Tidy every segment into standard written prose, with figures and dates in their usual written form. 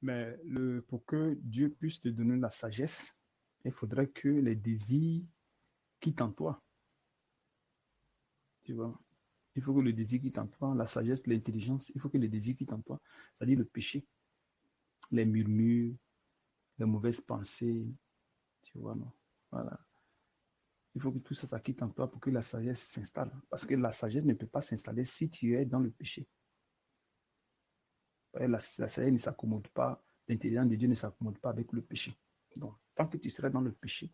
Mais pour que Dieu puisse te donner la sagesse, il faudrait que les désirs quittent en toi. Tu vois? Il faut que le désir quitte en toi, la sagesse, l'intelligence, il faut que le désir quitte en toi. C'est-à-dire le péché, les murmures, les mauvaises pensées, tu vois, non? Voilà. Il faut que tout ça, ça quitte en toi pour que la sagesse s'installe. Parce que la sagesse ne peut pas s'installer si tu es dans le péché. La sagesse ne s'accommode pas, l'intelligence de Dieu ne s'accommode pas avec le péché. Donc, tant que tu seras dans le péché,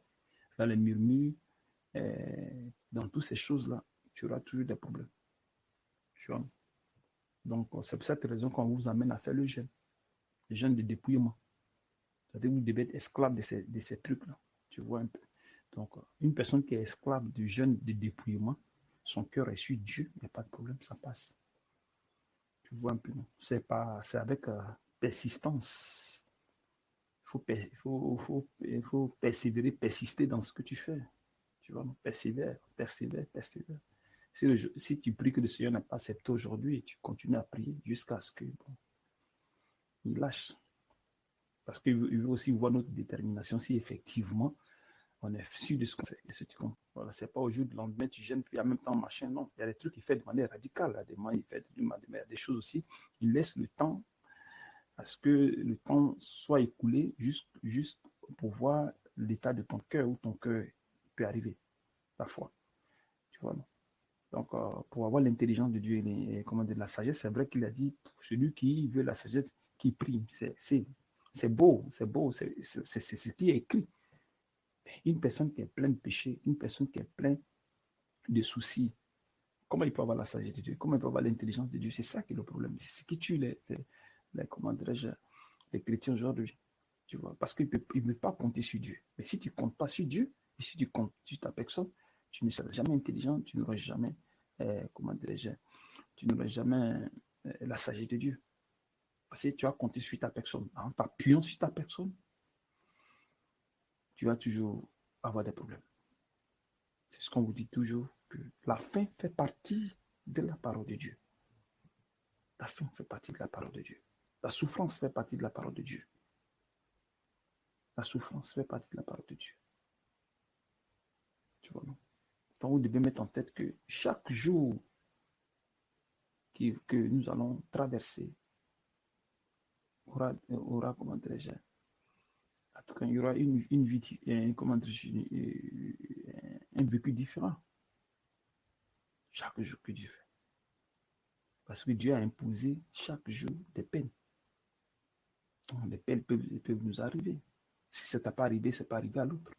dans les murmures, dans toutes ces choses-là, tu auras toujours des problèmes. Tu vois? Donc, c'est pour cette raison qu'on vous amène à faire le jeûne de dépouillement. C'est-à-dire que vous devez être esclave de ces trucs-là. Tu vois un peu. Donc, une personne qui est esclave du jeûne de dépouillement, son cœur est sur Dieu, il n'y a pas de problème, ça passe. Tu vois un peu, non? C'est avec persistance. Il faut persévérer, persister dans ce que tu fais. Tu vois, non? Persévère, persévère, persévère. Si tu pries que le Seigneur n'a pas accepté aujourd'hui, tu continues à prier jusqu'à ce que, bon, il lâche. Parce qu'il veut aussi voir notre détermination si effectivement on est sûr de ce qu'on fait. Voilà, c'est pas au jour du lendemain, tu gênes, puis en même temps, machin. Non, il y a des trucs qu'il fait de manière radicale. Il fait des choses aussi. Il laisse le temps à ce que le temps soit écoulé juste pour voir l'état de ton cœur, où ton cœur peut arriver, parfois. Tu vois, non? Donc, pour avoir l'intelligence de Dieu et comment dire, la sagesse, c'est vrai qu'il a dit, pour celui qui veut la sagesse, qui prie. C'est beau, c'est beau, c'est ce qui est écrit. Une personne qui est pleine de péché, une personne qui est pleine de soucis, comment il peut avoir la sagesse de Dieu? Comment il peut avoir l'intelligence de Dieu? C'est ça qui est le problème. C'est ce qui tue comment dirais-je, les chrétiens aujourd'hui. Tu vois, parce qu'ils ne veulent pas compter sur Dieu. Mais si tu ne comptes pas sur Dieu, et si tu comptes sur ta personne, tu ne seras jamais intelligent, tu n'auras jamais, comment dirais-je, tu n'auras jamais la sagesse de Dieu. Parce que tu as compté sur ta personne. En t'appuyant sur ta personne, tu vas toujours avoir des problèmes. C'est ce qu'on vous dit toujours, que la fin fait partie de la parole de Dieu. La fin fait partie de la parole de Dieu. La souffrance fait partie de la parole de Dieu. La souffrance fait partie de la parole de Dieu. Tu vois, non? Donc, vous devez mettre en tête que chaque jour que nous allons traverser aura comment dirais-je, en tout cas, il y aura une vie, comment un vécu différent. Chaque jour que Dieu fait. Parce que Dieu a imposé chaque jour des peines. Donc, les peines peuvent nous arriver. Si ça ne t'a pas arrivé, ça peut arriver à l'autre.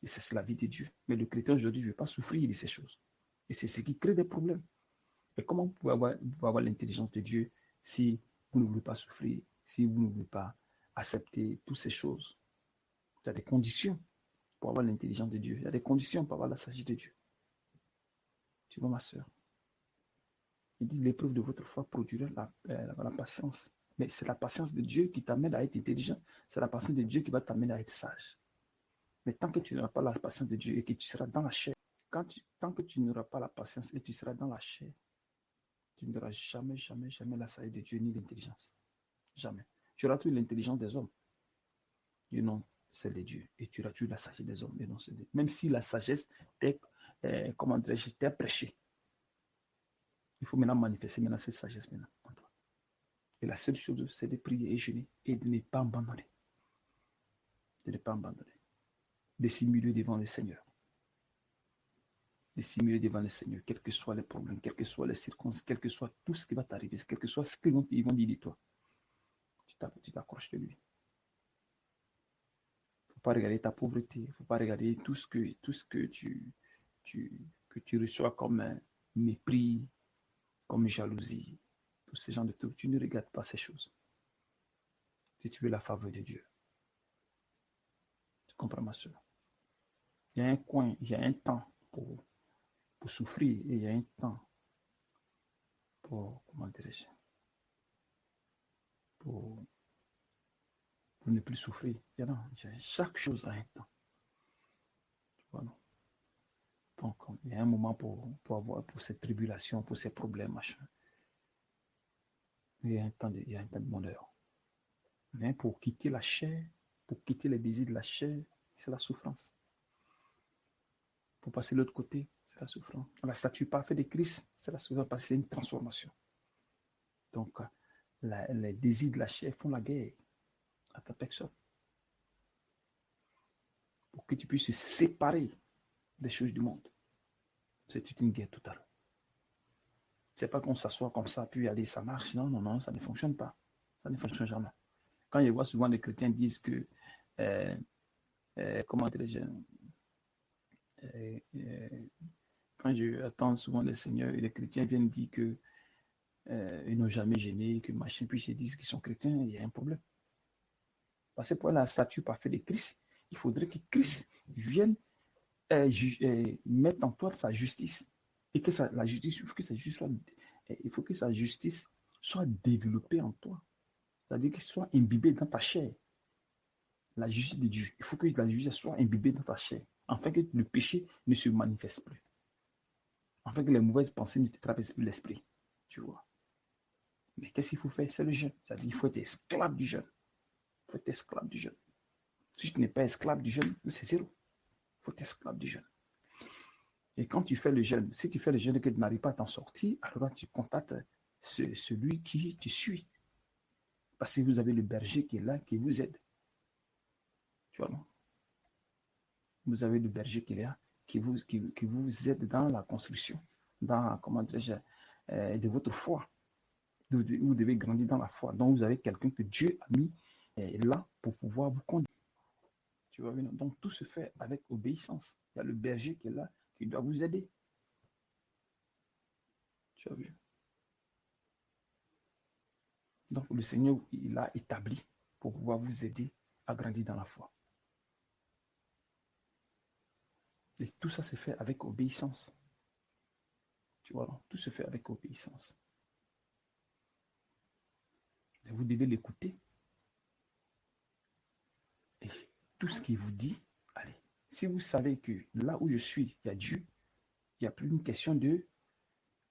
Et c'est la vie de Dieu. Mais le chrétien aujourd'hui ne veut pas souffrir de ces choses. Et c'est ce qui crée des problèmes. Et comment vous pouvez avoir l'intelligence de Dieu si vous ne voulez pas souffrir, si vous ne voulez pas accepter toutes ces choses? Il y a des conditions pour avoir l'intelligence de Dieu. Il y a des conditions pour avoir la sagesse de Dieu. Tu vois, ma soeur? Il dit l'épreuve de votre foi produira la patience. Mais c'est la patience de Dieu qui t'amène à être intelligent. C'est la patience de Dieu qui va t'amener à être sage. Mais tant que tu n'auras pas la patience de Dieu et que tu seras dans la chair, tant que tu n'auras pas la patience et tu seras dans la chair, tu n'auras jamais, jamais, jamais la sagesse de Dieu ni l'intelligence. Jamais. Tu auras toujours l'intelligence des hommes. Et non, c'est de Dieu. Et tu auras toujours la sagesse des hommes. Et non, c'est de Dieu. Même si la sagesse t'est, comment dirais-je, t'est prêchée. Il faut maintenant manifester maintenant cette sagesse maintenant en toi. Et la seule chose, c'est de prier et jeûner et de ne pas abandonner. De ne pas abandonner. De simuler devant le Seigneur. De simuler devant le Seigneur, quels que soient les problèmes, quelles que soient les circonstances, quel que soit tout ce qui va t'arriver, quel que soit ce qu'ils vont dire de toi. Tu t'accroches de lui. Il ne faut pas regarder ta pauvreté, il ne faut pas regarder tout ce que tu reçois comme mépris, comme jalousie, tous ces gens de tout. Tu ne regardes pas ces choses. Si tu veux la faveur de Dieu. Tu comprends, ma soeur? Il y a un coin, il y a un temps pour souffrir et il y a un temps pour, comment dirais-je, pour, pour ne plus souffrir. Chaque chose a un temps. Tu vois, non? Donc, il y a un moment pour ces tribulations, pour ces problèmes, machin. Il y a un temps de bonheur. Mais pour quitter la chair, pour quitter les désirs de la chair, c'est la souffrance. Pour passer de l'autre côté, c'est la souffrance. La statue parfaite de Christ, c'est la souffrance parce que c'est une transformation. Donc, les désirs de la chair font la guerre à ta personne. Pour que tu puisses se séparer des choses du monde. C'est une guerre totale. C'est pas qu'on s'assoit comme ça, puis allez, ça marche. Non, non, non, ça ne fonctionne pas. Ça ne fonctionne jamais. Quand je vois souvent les chrétiens disent que, comment dirais-je, quand je attends souvent les seigneurs et les chrétiens viennent dire que ils n'ont jamais gêné, que machin, puis ils disent qu'ils sont chrétiens, il y a un problème. Parce que pour la statue parfaite de Christ, il faudrait que Christ vienne mettre en toi sa justice. Et que la justice, il faut que sa justice soit développée en toi. C'est-à-dire qu'il soit imbibé dans ta chair. La justice de Dieu. Il faut que la justice soit imbibée dans ta chair. Afin que le péché ne se manifeste plus. Afin que les mauvaises pensées ne te traversent plus l'esprit. Tu vois. Mais qu'est-ce qu'il faut faire? C'est le jeûne. C'est-à-dire qu'il faut être esclave du jeûne. Il faut être esclave du jeûne. Si tu n'es pas esclave du jeûne, c'est zéro. Il faut être esclave du jeûne. Et quand tu fais le jeûne, si tu fais le jeûne et que tu n'arrives pas à t'en sortir, alors tu contactes celui qui te suit. Parce que vous avez le berger qui est là, qui vous aide. Tu vois, non? Vous avez le berger qui est là, qui vous aide dans la construction, dans, comment dirais-je, de votre foi. Vous devez grandir dans la foi. Donc, vous avez quelqu'un que Dieu a mis là pour pouvoir vous conduire. Tu vois, donc, tout se fait avec obéissance. Il y a le berger qui est là, qui doit vous aider. Tu as vu? Donc, le Seigneur, il l'a établi pour pouvoir vous aider à grandir dans la foi. Et tout ça se fait avec obéissance. Tu vois, tout se fait avec obéissance. Et vous devez l'écouter. Et tout ce qu'il vous dit, allez. Si vous savez que là où je suis, il y a Dieu, il n'y a plus une question de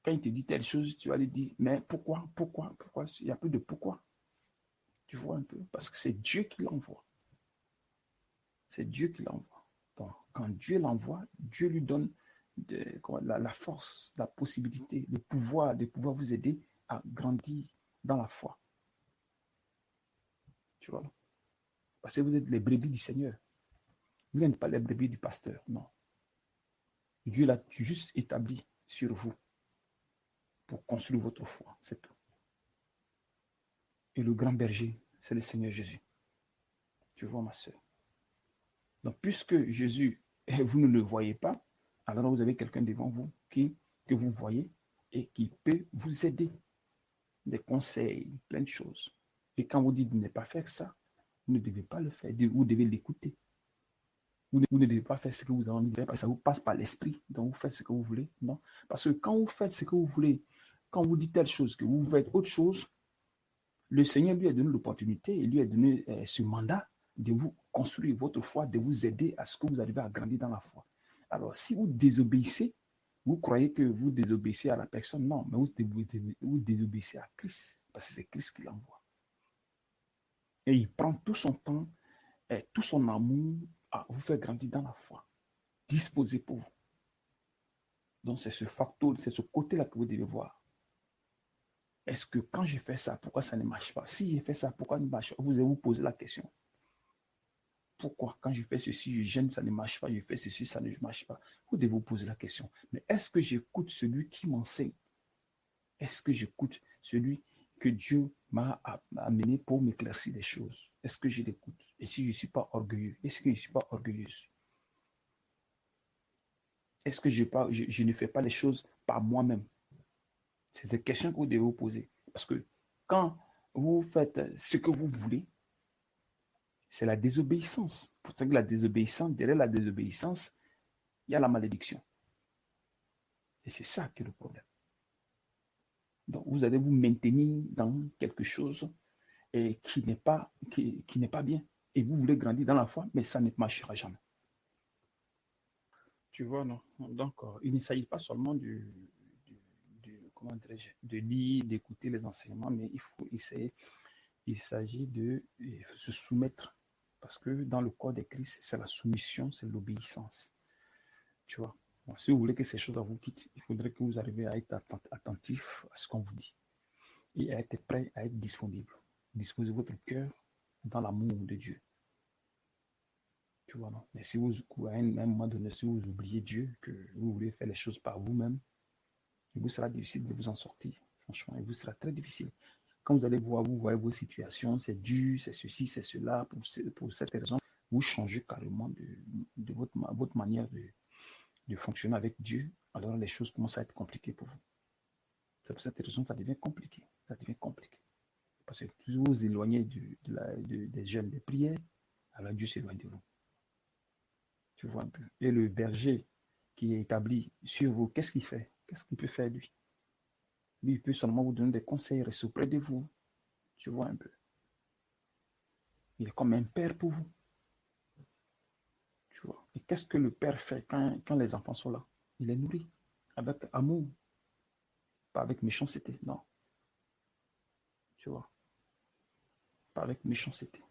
quand il te dit telle chose, tu vas lui dire, mais pourquoi? Il n'y a plus de pourquoi. Tu vois un peu? Parce que c'est Dieu qui l'envoie. C'est Dieu qui l'envoie. Donc, quand Dieu l'envoie, Dieu lui donne la force, la possibilité, le pouvoir de pouvoir vous aider à grandir dans la foi. Tu vois? Parce que vous êtes les brebis du Seigneur. Vous n'êtes pas les brebis du pasteur, non. Dieu l'a juste établi sur vous pour construire votre foi, c'est tout. Et le grand berger, c'est le Seigneur Jésus. Tu vois, ma soeur. Donc, puisque Jésus, vous ne le voyez pas, alors vous avez quelqu'un devant vous que vous voyez et qui peut vous aider. Des conseils, plein de choses. Et quand vous dites de ne pas faire ça, vous ne devez pas le faire. Vous devez l'écouter. Vous ne devez pas faire ce que vous avez envie de faire parce que ça vous passe par l'esprit. Donc, vous faites ce que vous voulez. Non. Parce que quand vous faites ce que vous voulez, quand vous dites telle chose, que vous faites autre chose, le Seigneur lui a donné l'opportunité et lui a donné ce mandat de vous construire votre foi, de vous aider à ce que vous arrivez à grandir dans la foi. Alors, si vous désobéissez, vous croyez que vous désobéissez à la personne. Non, mais vous désobéissez à Christ, parce que c'est Christ qui l'envoie. Et il prend tout son temps et tout son amour à vous faire grandir dans la foi, disposé pour vous. Donc, c'est ce facteur, c'est ce côté-là que vous devez voir. Est-ce que quand je fais ça, pourquoi ça ne marche pas? Si j'ai fait ça, pourquoi ça ne marche pas? Vous allez vous poser la question. Pourquoi quand je fais ceci, je gêne, ça ne marche pas, je fais ceci, ça ne marche pas? Vous devez vous poser la question. Mais est-ce que j'écoute celui qui m'enseigne? Est-ce que j'écoute celui que Dieu m'a amené pour m'éclaircir des choses? Est-ce que je l'écoute? Et si je ne suis pas orgueilleux? Est-ce que je ne suis pas orgueilleuse? Est-ce que je ne fais pas les choses par moi-même? C'est des questions que vous devez vous poser. Parce que quand vous faites ce que vous voulez, c'est la désobéissance. Pour ça que la désobéissance, derrière la désobéissance, il y a la malédiction. Et c'est ça qui est le problème. Donc, vous allez vous maintenir dans quelque chose qui n'est pas bien. Et vous voulez grandir dans la foi, mais ça ne marchera jamais. Tu vois, non? Donc, il ne s'agit pas seulement comment dirais-je, de lire, d'écouter les enseignements, mais il faut essayer il s'agit de se soumettre. Parce que dans le corps de Christ, c'est la soumission, c'est l'obéissance. Tu vois. Bon, si vous voulez que ces choses vous quittent, il faudrait que vous arriviez à être attentif à ce qu'on vous dit et à être prêt, à être disponible. Disposez votre cœur dans l'amour de Dieu. Tu vois, non? Mais si vous, à un moment donné, si vous oubliez Dieu, que vous voulez faire les choses par vous-même, il vous sera difficile de vous en sortir. Franchement, il vous sera très difficile. Quand vous allez voir, vous voyez vos situations, c'est dur, c'est ceci, c'est cela, pour cette raison, vous changez carrément de votre manière de fonctionner avec Dieu, alors les choses commencent à être compliquées pour vous. C'est pour cette raison que ça devient compliqué. Ça devient compliqué. Parce que plus vous vous éloignez des jeûnes de prière, alors Dieu s'éloigne de vous. Tu vois un peu. Et le berger qui est établi sur vous, qu'est-ce qu'il fait? Qu'est-ce qu'il peut faire lui? Lui, il peut seulement vous donner des conseils, rester auprès de vous. Tu vois un peu. Il est comme un père pour vous. Tu vois. Et qu'est-ce que le père fait quand les enfants sont là? Il les nourrit avec amour, pas avec méchanceté, non. Tu vois. Pas avec méchanceté.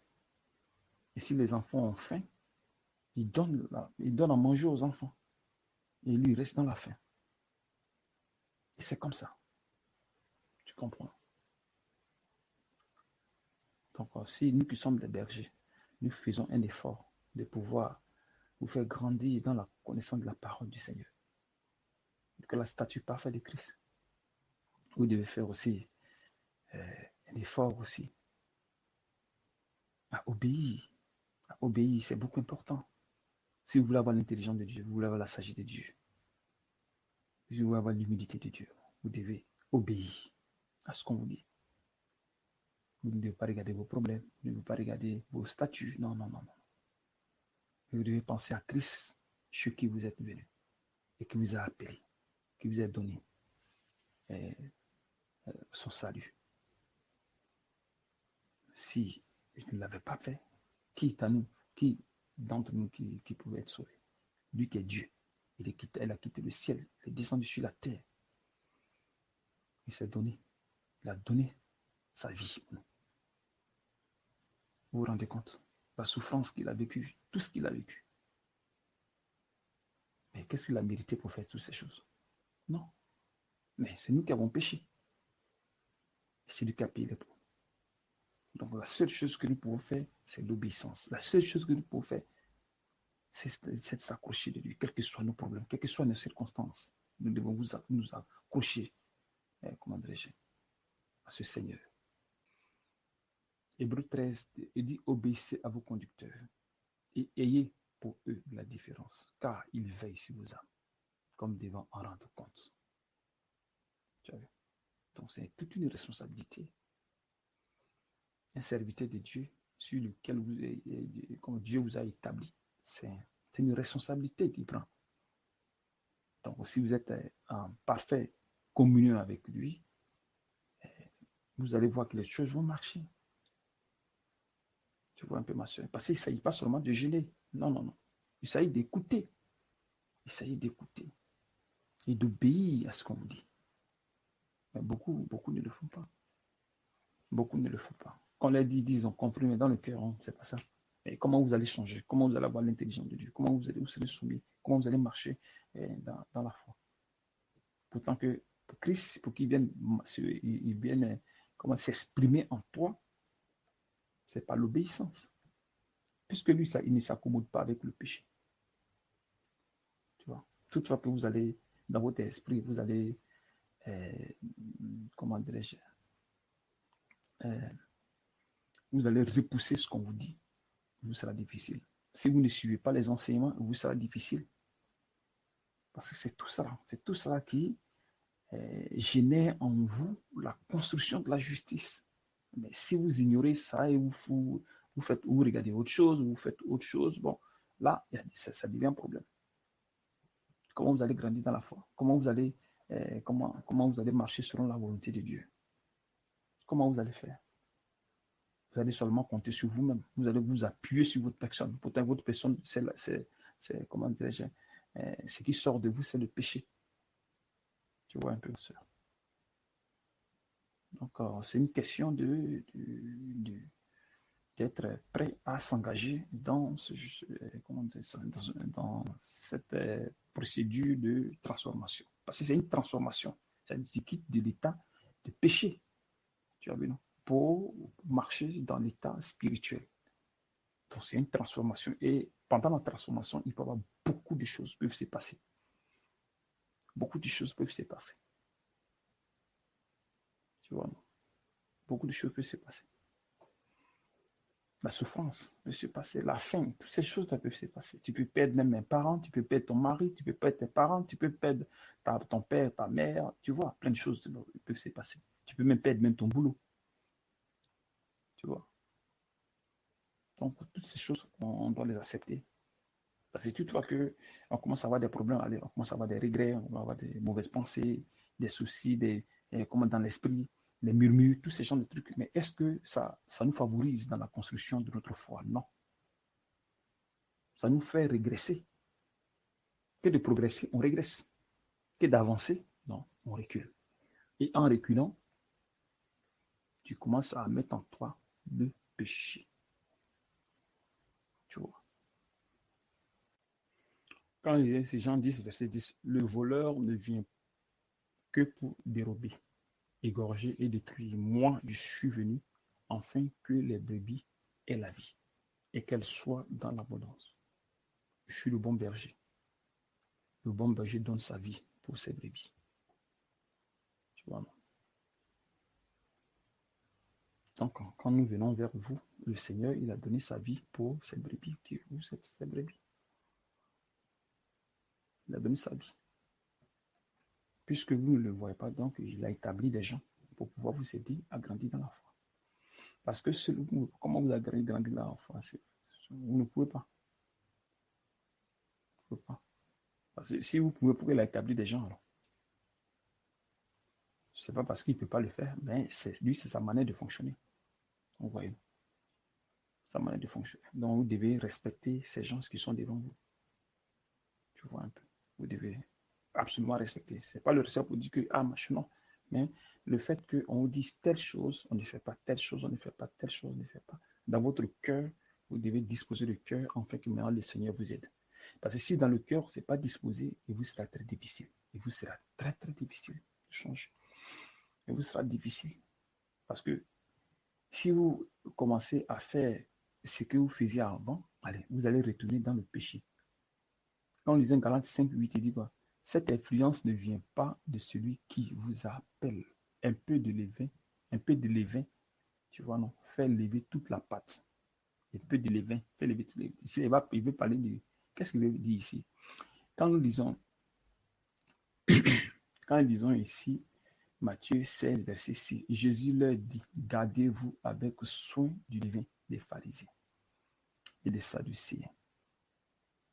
Et si les enfants ont faim, il donne à manger aux enfants. Et lui, il reste dans la faim. Et c'est comme ça. Tu comprends? Donc, si nous qui sommes des bergers, nous faisons un effort de pouvoir vous faire grandir dans la connaissance de la parole du Seigneur, que la statue parfaite de Christ, vous devez faire aussi un effort aussi à obéir. À obéir, c'est beaucoup important. Si vous voulez avoir l'intelligence de Dieu, vous voulez avoir la sagesse de Dieu, si vous voulez avoir l'humilité de Dieu, vous devez obéir à ce qu'on vous dit. Vous ne devez pas regarder vos problèmes, vous ne devez pas regarder vos statuts. Non, non, non, non. Vous devez penser à Christ, chez qui vous êtes venu et qui vous a appelé, qui vous a donné son salut. Si je ne l'avais pas fait, qui d'entre nous qui pouvait être sauvé? Lui qui est Dieu. Elle a quitté le ciel, il est descendu sur la terre. Il s'est donné, il a donné sa vie. Vous vous rendez compte? La souffrance qu'il a vécue, tout ce qu'il a vécu. Mais qu'est-ce qu'il a mérité pour faire toutes ces choses? Non. Mais c'est nous qui avons péché. C'est lui qui a payé les pots. Donc la seule chose que nous pouvons faire, c'est l'obéissance. La seule chose que nous pouvons faire, c'est de s'accrocher de lui, quels que soient nos problèmes, quelles que soient nos circonstances. Nous devons nous accrocher, comment dirais-je, à ce Seigneur. Hébreu 13, il dit obéissez à vos conducteurs et ayez pour eux la différence, car ils veillent sur vos âmes, comme devant en rendre compte. Donc c'est toute une responsabilité, un serviteur de Dieu sur lequel comme Dieu vous a établi. C'est une responsabilité qu'il prend. Donc si vous êtes en parfaite communion avec lui, vous allez voir que les choses vont marcher. Tu vois un peu ma soeur. Parce qu'il ne s'agit pas seulement de gêner. Non, non, non. Il s'agit d'écouter. Il s'agit d'écouter et d'obéir à ce qu'on vous dit. Mais beaucoup ne le font pas. Beaucoup ne le font pas. Quand on les dit, disons, compris, mais dans le cœur, hein, c'est pas ça. Et comment vous allez changer? Comment vous allez avoir l'intelligence de Dieu? Comment vous serez soumis? Comment vous allez marcher dans la foi? Pourtant que pour Christ, pour qu'il vienne, il vienne comment s'exprimer en toi, c'est pas l'obéissance. Puisque lui, ça, il ne s'accommode pas avec le péché. Tu vois? Toutefois que vous allez, dans votre esprit, vous allez, comment dirais-je, vous allez repousser ce qu'on vous dit. Vous sera difficile. Si vous ne suivez pas les enseignements, vous sera difficile. Parce que c'est tout ça qui génère en vous la construction de la justice. Mais si vous ignorez ça et vous regardez autre chose, vous faites autre chose, bon, là, ça devient un problème. Comment vous allez grandir dans la foi? Comment vous allez marcher selon la volonté de Dieu? Comment vous allez faire? Vous allez seulement compter sur vous-même. Vous allez vous appuyer sur votre personne. Pourtant, votre personne, c'est comment dirais-je, ce qui sort de vous, c'est le péché. Tu vois un peu, sœur. Donc, c'est une question d'être prêt à s'engager dans, dans cette procédure de transformation. Parce que c'est une transformation. C'est-à-dire que tu quittes de l'état de péché, tu as vu, non, pour marcher dans l'état spirituel. Donc, c'est une transformation. Et pendant la transformation, il peut y avoir beaucoup de choses peuvent se passer. Beaucoup de choses peuvent se passer. Tu vois, non? Beaucoup de choses peuvent se passer. La souffrance peut se passer, la faim, toutes ces choses-là peuvent se passer. Tu peux perdre même un parent, tu peux perdre ton mari, tu peux perdre tes parents, tu peux perdre ton père, ta mère, tu vois, plein de choses peuvent se passer. Tu peux même perdre même ton boulot, tu vois. Donc, toutes ces choses, on doit les accepter. Parce que toutefois qu'on commence à avoir des problèmes, allez, on commence à avoir des regrets, on va avoir des mauvaises pensées, des soucis, comment dans l'esprit, les murmures, tous ces genres de trucs. Mais est-ce que ça nous favorise dans la construction de notre foi? Non. Ça nous fait régresser. Que de progresser, on régresse. Que d'avancer, non, on recule. Et en reculant, tu commences à mettre en toi le péché. Tu vois. Quand ces gens disent, verset 10, le voleur ne vient que pour dérober, égorger et détruire. Moi, je suis venu afin que les brebis aient la vie et qu'elles soient dans l'abondance. Je suis le bon berger. Le bon berger donne sa vie pour ses brebis. Tu vois, non? Donc, quand nous venons vers vous, le Seigneur, il a donné sa vie pour ses brebis. Vous êtes ses brebis. Il a donné sa vie. Puisque vous ne le voyez pas, donc il a établi des gens pour pouvoir vous aider à grandir dans la foi. Parce que comment vous avez grandi dans la foi, vous ne pouvez pas. Vous ne pouvez pas. Parce que si vous pouvez, pourquoi il a établi des gens alors? Ce n'est pas parce qu'il ne peut pas le faire, mais lui, c'est sa manière de fonctionner. Vous voyez, sa manière de fonctionner. Donc vous devez respecter ces gens qui sont devant vous. Tu vois un peu. Vous devez absolument respecter. Ce n'est pas le respect pour dire que, ah, machin, non. Mais le fait qu'on vous dise telle chose, on ne fait pas telle chose, on ne fait pas telle chose, on ne fait pas. Dans votre cœur, vous devez disposer le cœur en fait que maintenant le Seigneur vous aide. Parce que si dans le cœur, ce n'est pas disposé, il vous sera très difficile. Il vous sera très, très difficile de changer. Il vous sera difficile. Parce que si vous commencez à faire ce que vous faisiez avant, allez, vous allez retourner dans le péché. Quand on lisait Galates 5, 8, il dit quoi? Cette influence ne vient pas de celui qui vous appelle. Un peu de levain, tu vois, non, fait lever toute la pâte. Un peu de levain, fait lever toute la pâte. Ici, il veut parler de. Qu'est-ce qu'il veut dire ici? Quand nous lisons, quand nous lisons ici, Matthieu 16, verset 6, Jésus leur dit, gardez-vous avec soin du levain des pharisiens et des sadducéens.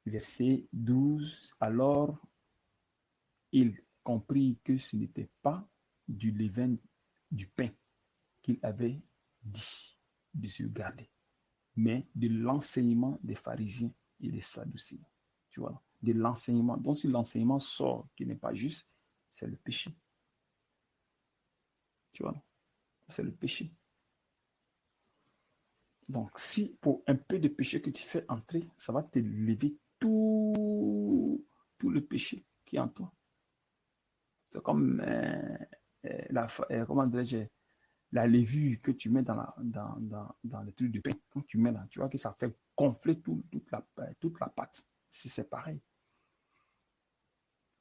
Verset 12, alors il comprit que ce n'était pas du levain du pain qu'il avait dit de se garder, mais de l'enseignement des pharisiens et des sadducéens. Tu vois, de l'enseignement. Donc, si l'enseignement sort qui n'est pas juste, c'est le péché. Tu vois, c'est le péché. Donc, si pour un peu de péché que tu fais entrer, ça va te lever tout le péché qui est en toi. C'est comme comment dirais-je, la levure que tu mets dans le truc de pain. Quand tu mets là, tu vois que ça fait gonfler toute la pâte. Si c'est pareil.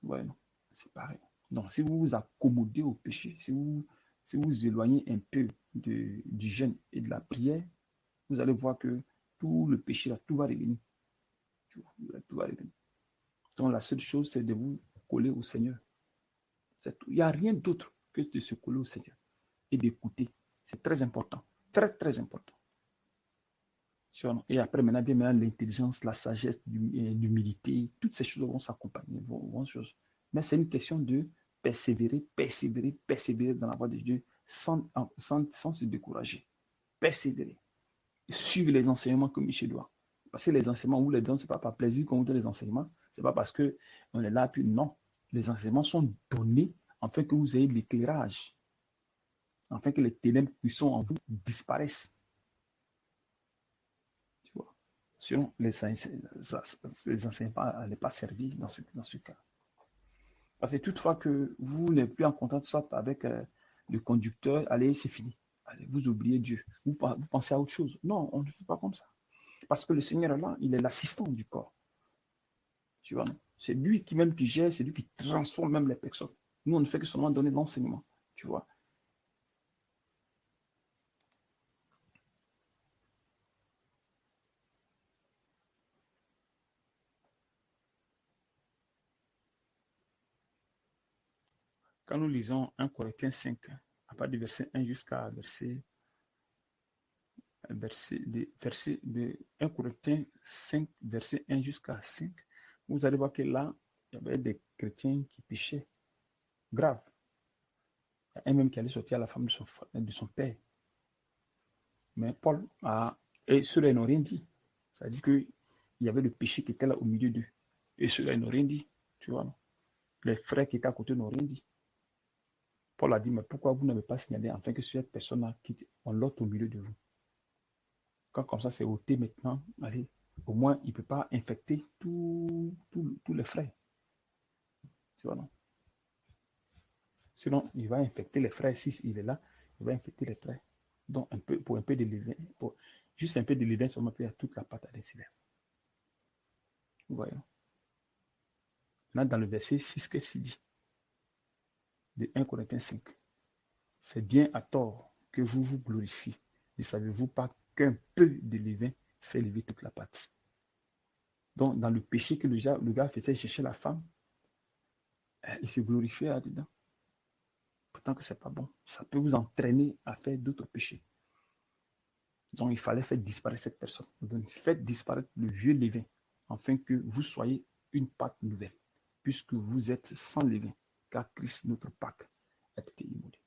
Ouais, non, c'est pareil. Donc, si vous vous accommodez au péché, si vous éloignez un peu du jeûne et de la prière, vous allez voir que tout le péché, là, tout va revenir. Tout va revenir. Donc, la seule chose, c'est de vous coller au Seigneur. C'est tout. Il n'y a rien d'autre que de se coller au Seigneur et d'écouter. C'est très important. Très, très important. Et après, maintenant, l'intelligence, la sagesse, l'humilité, toutes ces choses vont s'accompagner. Mais c'est une question de persévérer, persévérer, persévérer dans la voie de Dieu sans se décourager. Persévérer. Suivre les enseignements comme il se doit. Parce que les enseignements, on vous les donne, ce n'est pas par plaisir qu'on vous donne les enseignements. Ce n'est pas parce qu'on est là, puis non. Les enseignements sont donnés afin que vous ayez de l'éclairage. afin que les ténèbres qui sont en vous disparaissent. Tu vois. Sinon, les enseignants n'allaient pas servir dans ce cas. Parce que toutefois que vous n'êtes plus en contact soit avec le conducteur, allez, c'est fini. Allez, vous oubliez Dieu. Vous pensez à autre chose. Non, on ne fait pas comme ça. Parce que le Seigneur, là, il est l'assistant du corps. Tu vois, non? C'est lui qui même qui gère, c'est lui qui transforme même les personnes. Nous, on ne fait que seulement donner l'enseignement. Tu vois. Quand nous lisons 1 Corinthiens 5, à partir du verset 1 jusqu'à verset de 1 Corinthiens 5, verset 1 jusqu'à 5, vous allez voir que là, il y avait des chrétiens qui péchaient grave. Il y a un même qui allait sortir à la femme de son père. Mais Paul a. Et ceux-là, ils n'ont rien dit. Ça dit qu'il y avait le péché qui était là au milieu d'eux. Et ceux-là, ils n'ont rien dit. Tu vois, non? Les frères qui étaient à côté n'ont rien dit. Paul a dit, mais pourquoi vous n'avez pas signalé afin que cette personne-là quitte en l'autre au milieu de vous? Quand comme ça c'est ôté maintenant, allez, au moins il ne peut pas infecter tous les frères. Tu vois, non? Sinon, il va infecter les frères. Si il est là, il va infecter les frères. Donc, pour un peu de levain, juste un peu de levain, ça peut à toute la pâte à l'insulaire. Vous voyez. Là, dans le verset 6, qu'est-ce qu'il dit? De 1 Corinthiens 5. C'est bien à tort que vous vous glorifiez. Ne savez-vous pas qu'un peu de levain fait lever toute la pâte? Donc, dans le péché que le gars faisait chercher la femme, il se glorifiait là-dedans. Pourtant que ce n'est pas bon. Ça peut vous entraîner à faire d'autres péchés. Donc, il fallait faire disparaître cette personne. Donc, faites disparaître le vieux levain, afin que vous soyez une Pâque nouvelle, puisque vous êtes sans levain, car Christ, notre Pâque, a été immolé.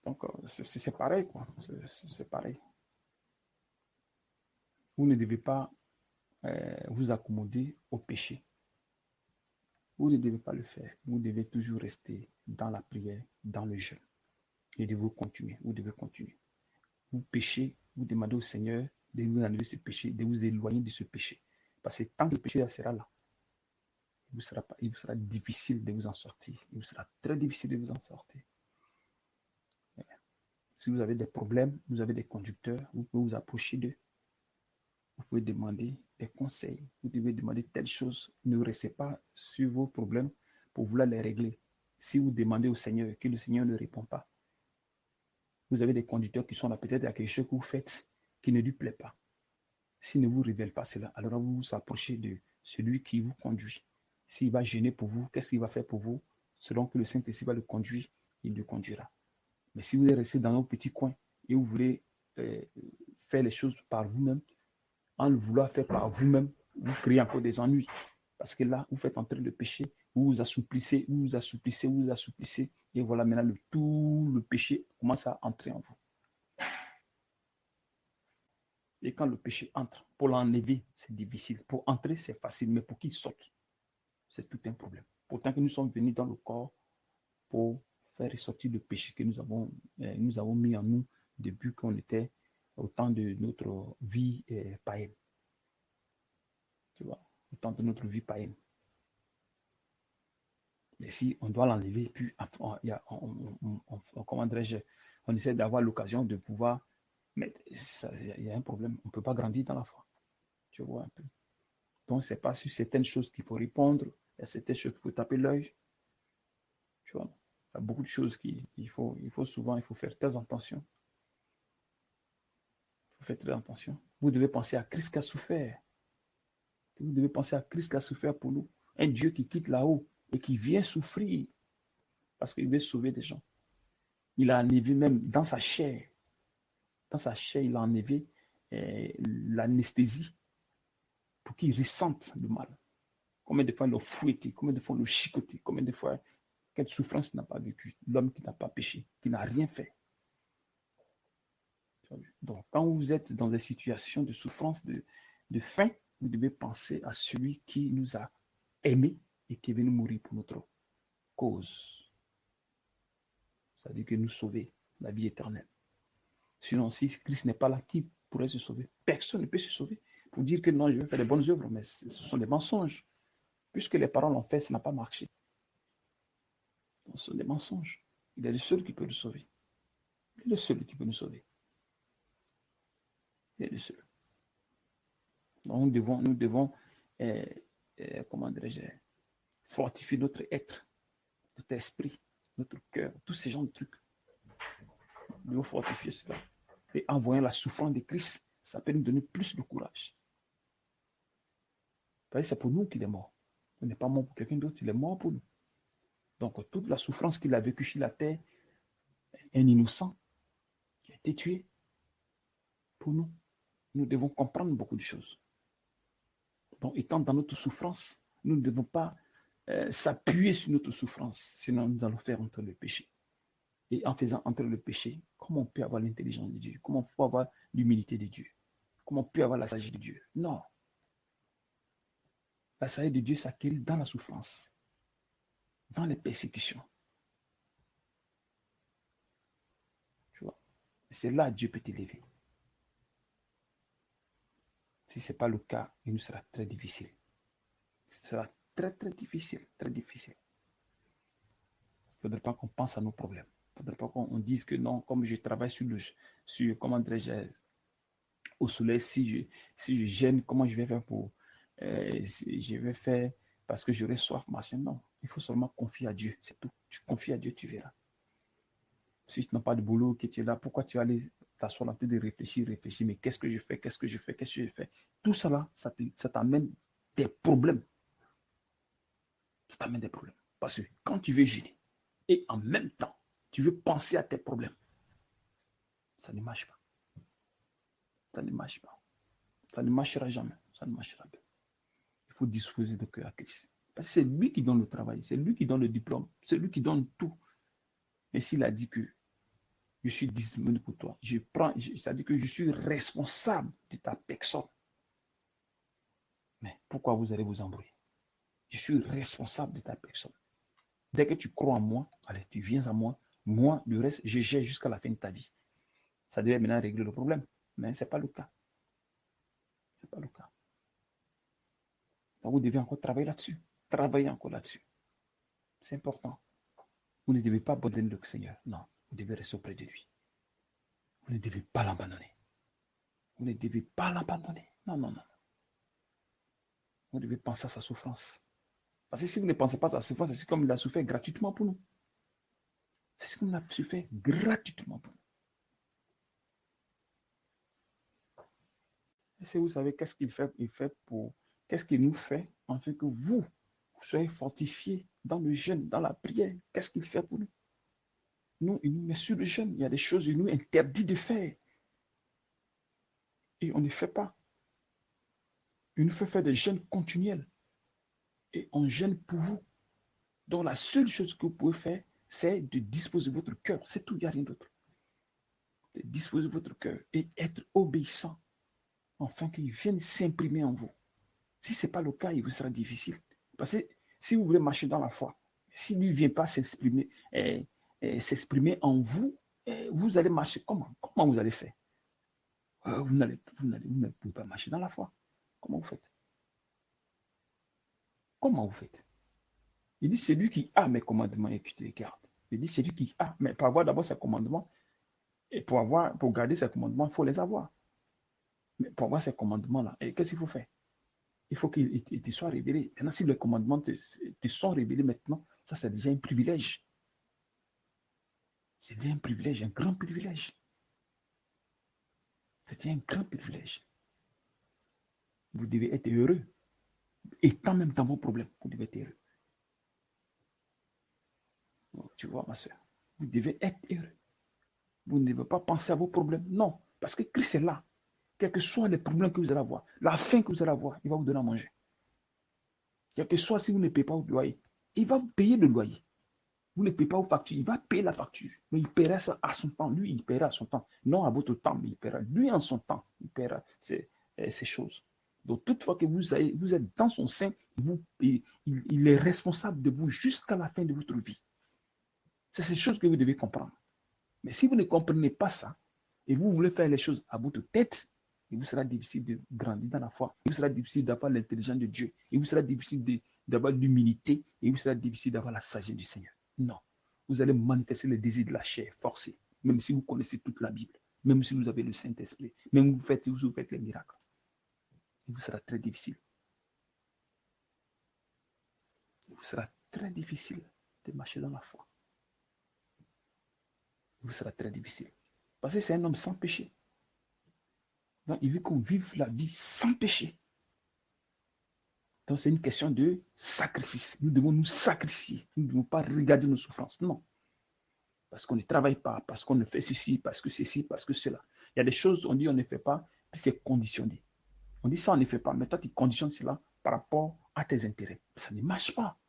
Donc, c'est pareil, quoi. C'est pareil. Vous ne devez pas vous accommoder au péché. Vous ne devez pas le faire. Vous devez toujours rester dans la prière, dans le jeûne. Et de vous continuer. Vous devez continuer. Vous péchez, vous demandez au Seigneur de vous enlever ce péché, de vous éloigner de ce péché. Parce que tant que le péché sera là, il vous sera difficile de vous en sortir. Il vous sera très difficile de vous en sortir. Si vous avez des problèmes, vous avez des conducteurs, vous pouvez vous approcher d'eux. Vous pouvez demander des conseils. Vous devez demander telle chose. Ne restez pas sur vos problèmes pour vouloir les régler. Si vous demandez au Seigneur que le Seigneur ne répond pas, vous avez des conducteurs qui sont là, peut-être à quelque chose que vous faites qui ne lui plaît pas. S'il ne vous révèle pas cela, alors vous vous approchez de celui qui vous conduit. S'il va gêner pour vous, qu'est-ce qu'il va faire pour vous? Selon que le Saint-Esprit va le conduire, il le conduira. Mais si vous êtes resté dans un petit coin et vous voulez euh, faire les choses par vous-même, en le vouloir faire par vous-même, vous créez encore des ennuis. Parce que là, vous faites entrer le péché, vous vous assouplissez, vous vous assouplissez, vous vous assouplissez, et voilà maintenant tout le péché commence à entrer en vous. Et quand le péché entre, pour l'enlever, c'est difficile. Pour entrer, c'est facile, mais pour qu'il sorte, c'est tout un problème. Pourtant que nous sommes venus dans le corps pour faire ressortir le péché que nous avons mis en nous depuis qu'on était au temps de notre vie païenne. Tu vois, au temps de notre vie païenne. Mais si on doit l'enlever, puis comment dirais-je, on essaie d'avoir l'occasion de pouvoir, mais il y a un problème, on ne peut pas grandir dans la foi. Tu vois un peu. Donc, ce n'est pas sur certaines choses qu'il faut répondre, il y a certaines choses qu'il faut taper l'œil. Tu vois, il y a beaucoup de choses qu'il faut souvent, il faut faire très attention. Il faut faire très attention. Vous devez penser à Christ qui a souffert. Vous devez penser à Christ qui a souffert pour nous. Un Dieu qui quitte là-haut et qui vient souffrir parce qu'il veut sauver des gens. Il a enlevé même dans sa chair. Dans sa chair, il a enlevé l'anesthésie pour qu'il ressente le mal. Combien de fois ils l'ont fouetté, combien de fois ils l'ont chicoté, combien de fois, quelle souffrance n'a pas vécu l'homme qui n'a pas péché, qui n'a rien fait. Donc, quand vous êtes dans des situations de souffrance, de faim, vous devez penser à celui qui nous a aimés et qui est venu mourir pour notre cause. Ça veut dire que nous sauver la vie éternelle. Sinon, si Christ n'est pas là, qui pourrait se sauver? Personne ne peut se sauver. Pour dire que non, je vais faire des bonnes œuvres, mais ce sont des mensonges. Puisque les paroles l'ont fait, ça n'a pas marché. Ce sont des mensonges. Il est le seul qui peut nous sauver. Il est le seul qui peut nous sauver. Il est le seul. Donc nous devons comment dirais-je, fortifier notre être, notre esprit, notre cœur, tous ces genres de trucs. Nous devons fortifier cela. Et en voyant la souffrance de Christ, ça peut nous donner plus de courage. Parce que c'est pour nous qu'il est mort. Il n'est pas mort pour quelqu'un d'autre, il est mort pour nous. Donc toute la souffrance qu'il a vécue sur la terre, un innocent qui a été tué pour nous. Nous devons comprendre beaucoup de choses. Donc étant dans notre souffrance, nous ne devons pas s'appuyer sur notre souffrance, sinon nous allons faire entrer le péché. Et en faisant entrer le péché, comment on peut avoir l'intelligence de Dieu? Comment on peut avoir l'humilité de Dieu? Comment on peut avoir la sagesse de Dieu? Non. La sagesse de Dieu s'acquiert dans la souffrance, dans les persécutions. Tu vois? C'est là que Dieu peut t'élever. Si ce n'est pas le cas, il nous sera très difficile. Ce sera très, très difficile, très difficile. Il ne faudrait pas qu'on pense à nos problèmes. Il ne faudrait pas qu'on dise que non, comme je travaille sur comment dirais-je, au soleil, si je gêne, comment je vais faire pour... je vais faire parce que j'aurai soif, machin. Non, il faut seulement confier à Dieu, c'est tout. Tu confies à Dieu, tu verras. Si tu n'as pas de boulot, que tu es là, pourquoi tu vas aller t'asseoir en train de réfléchir, mais qu'est-ce que je fais, qu'est-ce que je fais, qu'est-ce que je fais? Tout ça là, ça t'amène des problèmes. Ça t'amène des problèmes. Parce que quand tu veux gêner et en même temps, tu veux penser à tes problèmes, ça ne marche pas. Ça ne marche pas. Ça ne marchera jamais. Ça ne marchera pas. Il faut disposer de cœur à Christ. Parce que c'est lui qui donne le travail, c'est lui qui donne le diplôme, c'est lui qui donne tout. Mais s'il a dit que je suis disponible pour toi, ça dit que je suis responsable de ta personne. Mais pourquoi vous allez vous embrouiller? Je suis responsable de ta personne. Dès que tu crois en moi, allez, tu viens à moi. Moi, le reste, je gère jusqu'à la fin de ta vie. Ça devait maintenant régler le problème. Mais ce n'est pas le cas. Ce n'est pas le cas. Donc, vous devez encore travailler là-dessus. Travailler encore là-dessus. C'est important. Vous ne devez pas abandonner le Seigneur. Non, vous devez rester auprès de lui. Vous ne devez pas l'abandonner. Vous ne devez pas l'abandonner. Non, non, non. Vous devez penser à sa souffrance. Parce que si vous ne pensez pas à sa souffrance, c'est comme il a souffert gratuitement pour nous. C'est comme il a souffert gratuitement pour nous. Et si vous savez qu'est-ce qu'il fait, qu'est-ce qu'il nous fait en fait que vous soyez fortifiés dans le jeûne, dans la prière. Qu'est-ce qu'il fait pour nous? Nous, il nous met sur le jeûne. Il y a des choses qu'il nous interdit de faire. Et on ne fait pas. Il nous fait faire des jeûnes continuels. Et on jeûne pour vous. Donc la seule chose que vous pouvez faire, c'est de disposer votre cœur. C'est tout, il n'y a rien d'autre. De disposer votre cœur et être obéissant, afin qu'il vienne s'imprimer en vous. Si ce n'est pas le cas, il vous sera difficile. Parce que si vous voulez marcher dans la foi, s'il ne vient pas s'exprimer en vous, vous allez marcher comment? Comment vous allez faire? Vous ne pouvez pas marcher dans la foi. Comment vous faites? Comment vous faites? Il dit, c'est lui qui a mes commandements et qui te les garde. Il dit, c'est lui qui a, mais pour avoir d'abord ses commandements, et pour garder ses commandements, il faut les avoir. Mais pour avoir ces commandements-là, qu'est-ce qu'il faut faire? Il faut qu'ils te soient révélés. Maintenant, si les commandements te sont révélés maintenant, ça c'est déjà un privilège. C'est déjà un privilège, un grand privilège. C'est un grand privilège. Vous devez être heureux. Étant même dans vos problèmes, vous devez être heureux. Tu vois, ma soeur, vous devez être heureux. Vous ne devez pas penser à vos problèmes. Non, parce que Christ est là. Quels que soient les problèmes que vous allez avoir, la faim que vous allez avoir, il va vous donner à manger. Quel que soit si vous ne payez pas votre loyer, il va vous payer le loyer. Vous ne payez pas vos factures, il va payer la facture. Mais il paiera ça à son temps. Lui, il paiera à son temps. Non à votre temps, mais il paiera. Lui, en son temps, il paiera ces choses. Donc, toutefois que vous êtes dans son sein, il est responsable de vous jusqu'à la fin de votre vie. C'est ces choses que vous devez comprendre. Mais si vous ne comprenez pas ça, et vous voulez faire les choses à votre tête, il vous sera difficile de grandir dans la foi. Il vous sera difficile d'avoir l'intelligence de Dieu. Il vous sera difficile d'avoir l'humilité. Et il vous sera difficile d'avoir la sagesse du Seigneur. Non. Vous allez manifester les désirs de la chair forcés. Même si vous connaissez toute la Bible. Même si vous avez le Saint-Esprit. Même si vous faites les miracles. Il vous sera très difficile. Il vous sera très difficile de marcher dans la foi. Il vous sera très difficile. Parce que c'est un homme sans péché. Donc, il veut qu'on vive la vie sans péché. Donc, c'est une question de sacrifice. Nous devons nous sacrifier. Nous ne devons pas regarder nos souffrances. Non. Parce qu'on ne travaille pas, parce qu'on ne fait ceci, parce que ceci, parce que cela. Il y a des choses, on dit on ne fait pas, puis c'est conditionné. On dit ça, on ne fait pas, mais toi, tu conditionnes cela par rapport à tes intérêts. Ça ne marche pas.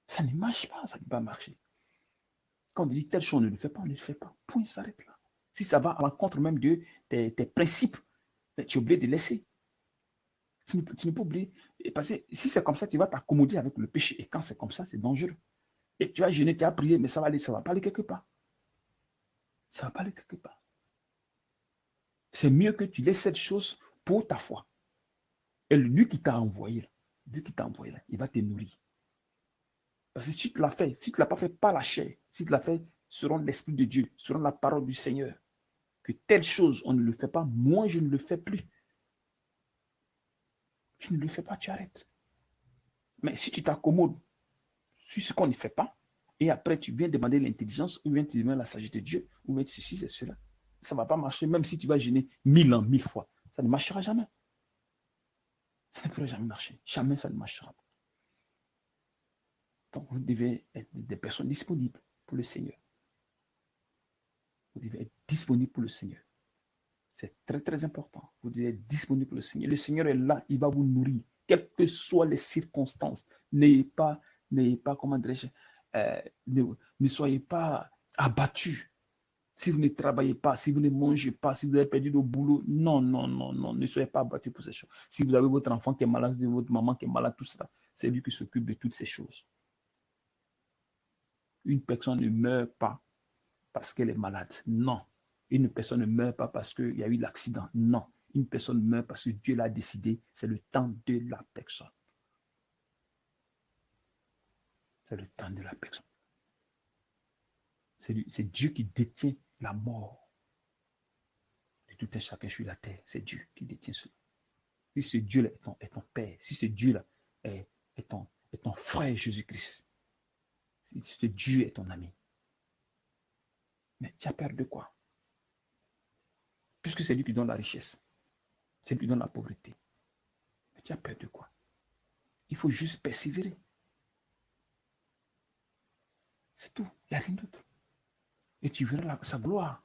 Ça ne marche pas, ça ne peut pas marcher. Quand on dit telle chose, on ne le fait pas, on ne le fait pas. Point, s'arrête là. Si ça va à l'encontre même de tes principes, tu es obligé de laisser. Tu ne peux pas oublier. Parce que si c'est comme ça, tu vas t'accommoder avec le péché. Et quand c'est comme ça, c'est dangereux. Et tu vas jeûner, tu as prié, mais ça va aller, ça ne va pas aller quelque part. Ça ne va pas aller quelque part. C'est mieux que tu laisses cette chose pour ta foi. Et lui qui t'a envoyé, il va te nourrir. Parce que si tu l'as fait, si tu ne l'as pas fait par la chair, si tu l'as fait selon l'Esprit de Dieu, selon la parole du Seigneur, que telle chose, on ne le fait pas, moi je ne le fais plus. Tu ne le fais pas, tu arrêtes. Mais si tu t'accommodes sur ce qu'on ne fait pas, et après tu viens demander l'intelligence, ou bien tu demandes la sagesse de Dieu, ou bien ceci, c'est cela, ça ne va pas marcher, même si tu vas gêner 1000 ans, 1000 fois. Ça ne marchera jamais. Ça ne pourra jamais marcher. Jamais ça ne marchera. Donc vous devez être des personnes disponibles pour le Seigneur. Vous devez être disponible pour le Seigneur. C'est très, très important. Vous devez être disponible pour le Seigneur. Le Seigneur est là, il va vous nourrir, quelles que soient les circonstances. N'ayez pas, comment dirais-je, ne soyez pas abattus. Si vous ne travaillez pas, si vous ne mangez pas, si vous avez perdu le boulot, non, non, non, non, ne soyez pas abattus pour ces choses. Si vous avez votre enfant qui est malade, votre maman qui est malade, tout ça, c'est lui qui s'occupe de toutes ces choses. Une personne ne meurt pas parce qu'elle est malade. Non. Une personne ne meurt pas parce qu'il y a eu l'accident. Non. Une personne meurt parce que Dieu l'a décidé. C'est le temps de la personne. C'est le temps de la personne. C'est Dieu qui détient la mort de tout un chacun sur la terre. C'est Dieu qui détient cela. Si ce Dieu-là est ton Père, si ce Dieu-là est ton frère Jésus-Christ, si ce Dieu est ton ami, mais tu as peur de quoi? Puisque c'est lui qui donne la richesse, c'est lui qui donne la pauvreté. Mais tu as peur de quoi? Il faut juste persévérer. C'est tout. Il n'y a rien d'autre. Et tu verras sa gloire.